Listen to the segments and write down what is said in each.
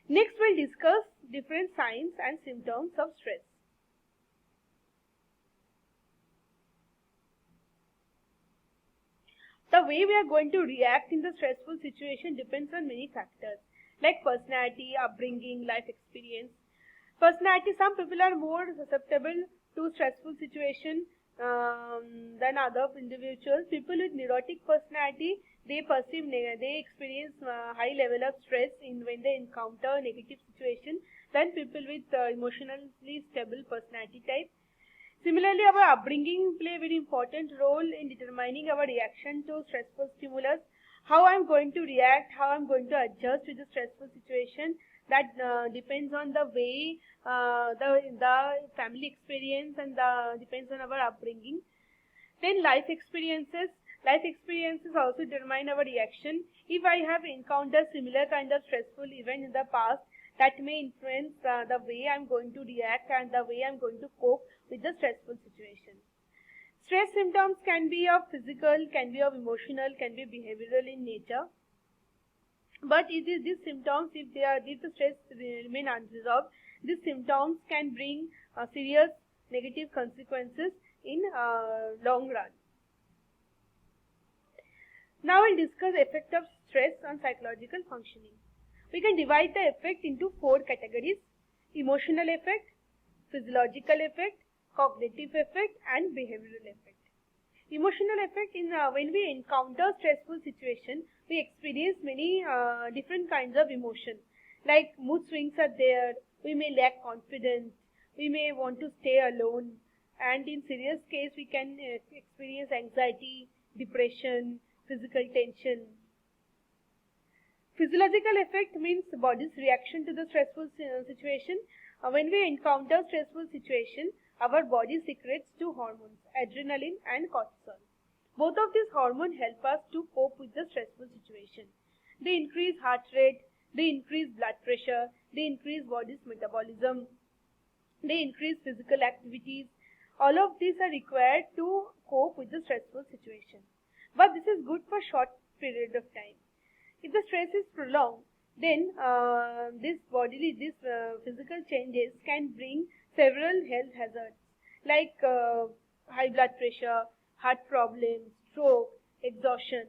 Next, we'll discuss different signs and symptoms of stress. The way we are going to react in the stressful situation depends on many factors like personality, upbringing, life experience. Personality, some people are more susceptible to stressful situation than other individuals. People with neurotic personality, they experience high level of stress when they encounter negative situation than people with emotionally stable personality type. Similarly, our upbringing play a very important role in determining our reaction to stressful stimulus. How I'm going to react, how I'm going to adjust with the stressful situation, that depends on the way the family experience and depends on our upbringing. Then life experiences. Life experiences also determine our reaction. If I have encountered similar kind of stressful event in the past, that may influence the way I'm going to react and the way I'm going to cope with the stressful situation. Stress symptoms can be of physical, can be of emotional, can be behavioral in nature. But these symptoms, if the stress remain unresolved, these symptoms can bring serious negative consequences in long run. Now we'll discuss effect of stress on psychological functioning. We can divide the effect into 4 categories: emotional effect, physiological effect, cognitive effect, and behavioral effect. Emotional effect in when we encounter stressful situation, we experience many different kinds of emotion. Like mood swings are there, we may lack confidence, we may want to stay alone, and in serious case we can experience anxiety, depression, physical tension. Physiological effect means the body's reaction to the stressful situation. When we encounter stressful situation, our body secretes 2 hormones, adrenaline and cortisol. Both of these hormones help us to cope with the stressful situation. They increase heart rate, they increase blood pressure, they increase body's metabolism, they increase physical activities. All of these are required to cope with the stressful situation. But this is good for short period of time. If the stress is prolonged, then this physical changes can bring several health hazards like high blood pressure, heart problems, stroke, exhaustion.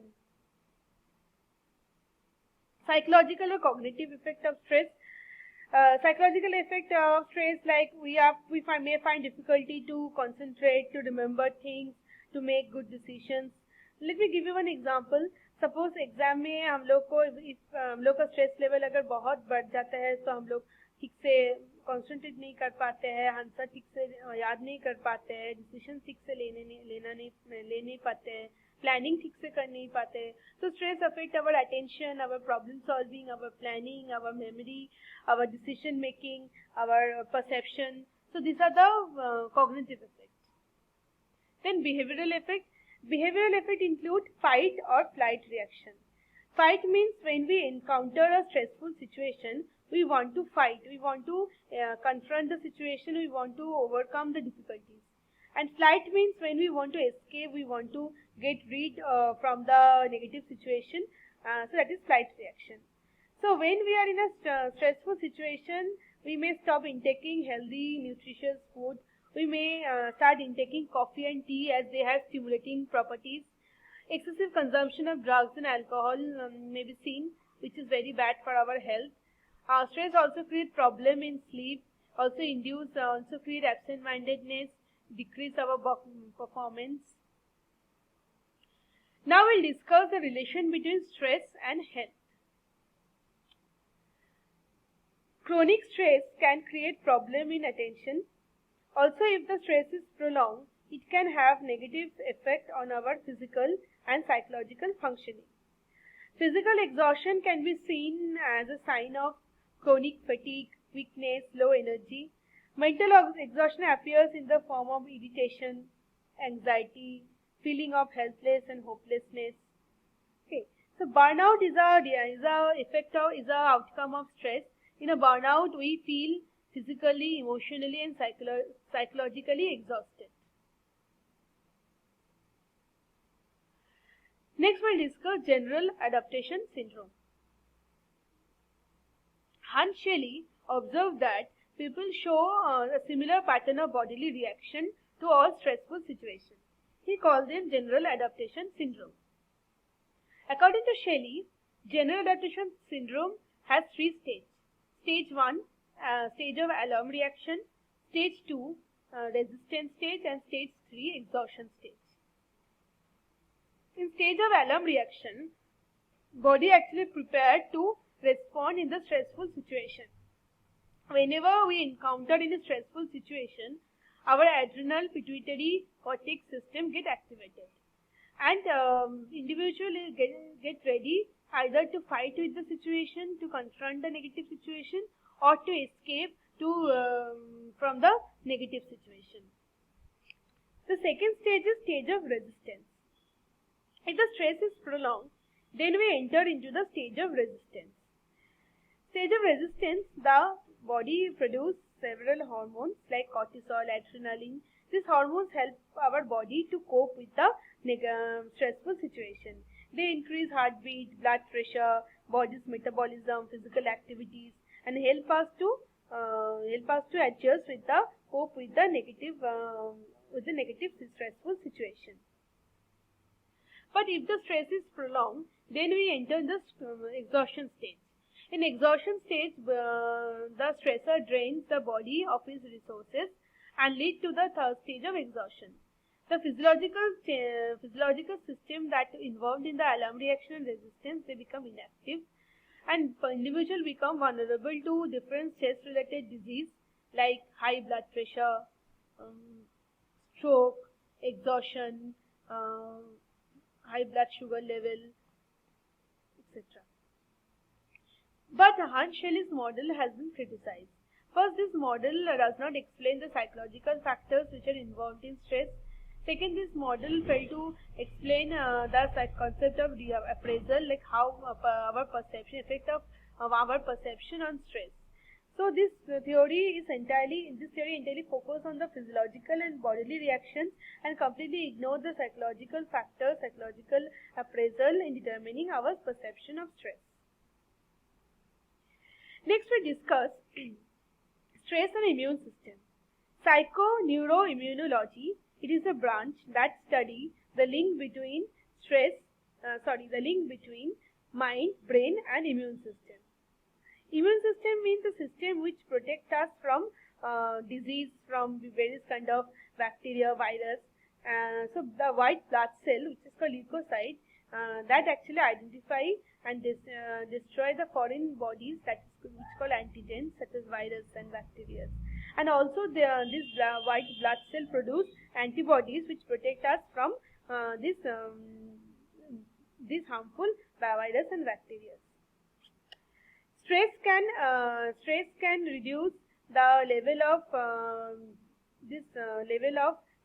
Psychological or cognitive effect of stress. Psychological effect of stress, like we may find difficulty to concentrate, to remember things, to make good decisions. Let me give you one example. Suppose exam में हम लोग का stress level अगर बहुत बढ़ जाता है तो हम लोग ठीक से कंसंट्रेट नहीं कर पाते हैं, आंसर ठीक से याद नहीं कर पाते हैं, डिसीजन ठीक से ले नहीं पाते हैं, प्लानिंग ठीक से कर नहीं पाते हैं. तो stress affect our attention, our problem solving, our planning, our memory, our decision making, our perception. So these are the cognitive effects. Then behavioral effect. Behavioral effect include fight or flight reaction. Fight means when we encounter a stressful situation, we want to fight, we want to confront the situation, we want to overcome the difficulties. And flight means when we want to escape, we want to get rid from the negative situation. So that is flight reaction. So when we are in a stressful situation, we may stop intaking healthy, nutritious food. We may start intaking coffee and tea as they have stimulating properties. Excessive consumption of drugs and alcohol may be seen, which is very bad for our health. Stress also creates problem in sleep, also create absent-mindedness, decrease our performance. Now we'll discuss the relation between stress and health. Chronic stress can create problem in attention. Also, if the stress is prolonged, it can have negative effect on our physical and psychological functioning. Physical exhaustion can be seen as a sign of chronic fatigue, weakness, low energy. Mental exhaustion appears in the form of irritation, anxiety, feeling of helpless and hopelessness. Okay, so burnout is a outcome of stress. In a burnout, we feel physically, emotionally, and psychologically exhausted. Next, we'll discuss general adaptation syndrome. Hans Shelley observed that people show a similar pattern of bodily reaction to all stressful situations. He called them general adaptation syndrome. According to Shelley, general adaptation syndrome has three stages. Stage 1, stage of alarm reaction, stage 2, resistance stage, and stage 3, exhaustion stage. In stage of alarm reaction, body actually prepared to respond in the stressful situation. Whenever we encounter in a stressful situation, our adrenal pituitary cortex system get activated, and individual get ready either to fight with the situation, to confront the negative situation, or to escape from the negative situation. The second stage is stage of resistance. If the stress is prolonged, then we enter into the stage of resistance. Stage of resistance, the body produces several hormones like cortisol, adrenaline. These hormones help our body to cope with the stressful situation. They increase heartbeat, blood pressure, body's metabolism, physical activities, and help us to adjust with the cope with the negative stressful situation. But if the stress is prolonged, then we enter the exhaustion stage. In exhaustion stage, the stressor drains the body of its resources and lead to the third stage of exhaustion. The physiological system that involved in the alarm reaction and resistance, they become inactive, and individuals become vulnerable to different stress-related disease like high blood pressure, stroke, exhaustion, high blood sugar level, etc. But Hans Shelley's model has been criticized. First, this model does not explain the psychological factors which are involved in stress. Second, this model failed to explain the concept of appraisal, like how our perception, effect of our perception on stress. So this theory entirely focused on the physiological and bodily reactions and completely ignored the psychological factors, psychological appraisal in determining our perception of stress. Next, we discuss stress and immune system. Psychoneuroimmunology. It is a branch that studies the link between mind, brain, and immune system. Immune system means a system which protects us from disease, from various kind of bacteria, virus. So the white blood cell, which is called leukocyte, that actually identify and destroy the foreign bodies, that is which is called antigens, such as virus and bacteria. And also this white blood cell produce antibodies which protect us from this harmful virus and bacteria. Stress can reduce the level of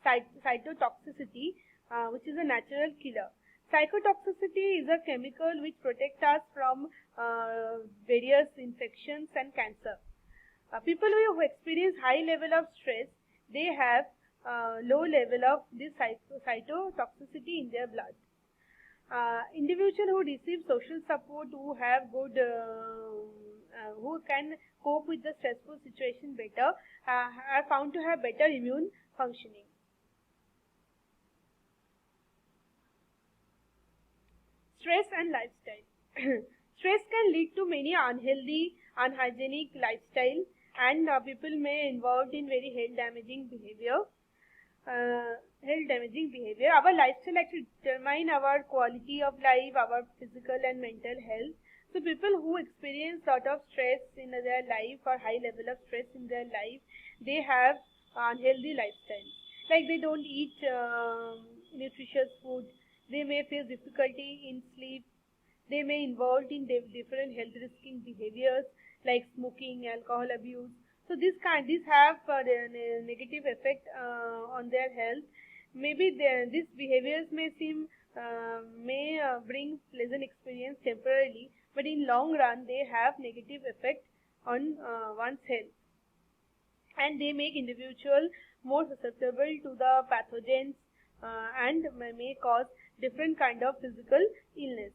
cytotoxicity, which is a natural killer. Cytotoxicity is a chemical which protects us from various infections and cancer. People who experience high level of stress, they have low level of this cytotoxicity in their blood. Individuals who receive social support, who have good, who can cope with the stressful situation better, are found to have better immune functioning. Stress and lifestyle. Stress can lead to many unhealthy, unhygienic lifestyle, and people may involved in very health-damaging behavior. Our lifestyle actually determine our quality of life, our physical and mental health. So people who experience lot of stress in their life or high level of stress in their life, they have unhealthy lifestyle. Like they don't eat nutritious food. They may face difficulty in sleep. They may involved in different health risking behaviors like smoking, alcohol abuse. So these have a negative effect on their health. Maybe these behaviors may bring pleasant experience temporarily, but in long run they have negative effect on one's health, and they make individual more susceptible to the pathogens and may cause different kind of physical illness.